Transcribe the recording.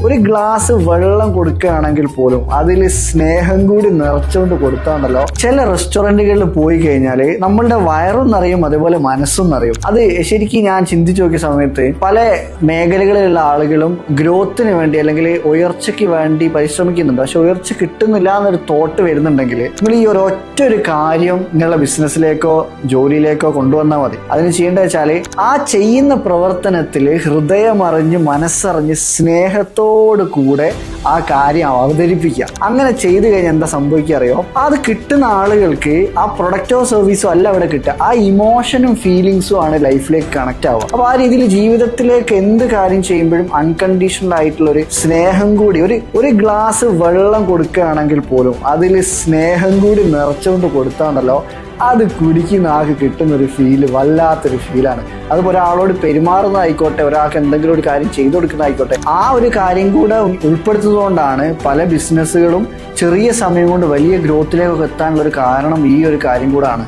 ഒരു ഗ്ലാസ് വെള്ളം കൊടുക്കുകയാണെങ്കിൽ പോലും അതിൽ സ്നേഹം കൂടി നിറച്ചുകൊണ്ട് കൊടുത്താണ്ടല്ലോ ചില റെസ്റ്റോറൻറ്റുകളിൽ പോയി കഴിഞ്ഞാൽ നമ്മളുടെ വയറും നിറയും, അതേപോലെ മനസ്സും നിറയും. അത് ശരിക്കും ഞാൻ ചിന്തിച്ചു നോക്കിയ സമയത്ത് പല മേഖലകളിലുള്ള ആളുകളും ഗ്രോത്തിന് വേണ്ടി അല്ലെങ്കിൽ ഉയർച്ചയ്ക്ക് വേണ്ടി പരിശ്രമിക്കുന്നുണ്ട്. പക്ഷെ ഉയർച്ച കിട്ടുന്നില്ല എന്നൊരു തോട്ട് വരുന്നുണ്ടെങ്കിൽ നിങ്ങൾ ഈ ഒരു കാര്യം നിങ്ങളുടെ ബിസിനസ്സിലേക്കോ ജോലിയിലേക്കോ കൊണ്ടുവന്നാൽ മതി. അതിന് ചെയ്യേണ്ടത് വെച്ചാൽ ആ ചെയ്യുന്ന പ്രവർത്തനത്തിൽ ഹൃദയമറിഞ്ഞ് മനസ്സറിഞ്ഞ് സ്നേഹത്തോട് കൂടെ ആ കാര്യം അവതരിപ്പിക്കുക. അങ്ങനെ ചെയ്തു കഴിഞ്ഞാൽ എന്താ സംഭവിക്കുക അറിയോ? അത് കിട്ടുന്ന ആളുകൾക്ക് ആ പ്രൊഡക്റ്റോ സർവീസോ അല്ല അവിടെ കിട്ടുക, ആ ഇമോഷനും ഫീലിങ്സും ആണ് ലൈഫിലേക്ക് കണക്ട് ആവുക. അപ്പൊ ആ രീതിയിൽ ജീവിതത്തിലേക്ക് എന്ത് കാര്യം ചെയ്യുമ്പോഴും അൺകണ്ടീഷണൽ ആയിട്ടുള്ള ഒരു സ്നേഹം കൂടി, ഒരു ഗ്ലാസ് വെള്ളം കൊടുക്കുകയാണെങ്കിൽ പോലും അതിൽ സ്നേഹം കൂടി നിറച്ചുകൊണ്ട് കൊടുത്താണ്ടല്ലോ അത് കുടിക്കുന്ന ആൾക്ക് കിട്ടുന്നൊരു ഫീല് വല്ലാത്തൊരു ഫീലാണ്. അതുപോലെ ഒരാളോട് പെരുമാറുന്നതായിക്കോട്ടെ, ഒരാൾക്ക് എന്തെങ്കിലും ഒരു കാര്യം ചെയ്തു കൊടുക്കുന്നതായിക്കോട്ടെ, ആ ഒരു കാര്യം കൂടെ ഉൾപ്പെടുത്തുന്നതുകൊണ്ടാണ് പല ബിസിനസ്സുകളും ചെറിയ സമയം കൊണ്ട് വലിയ ഗ്രോത്തിലേക്കൊക്കെ എത്താനുള്ള ഒരു കാരണം ഈ ഒരു കാര്യം കൂടാണ്.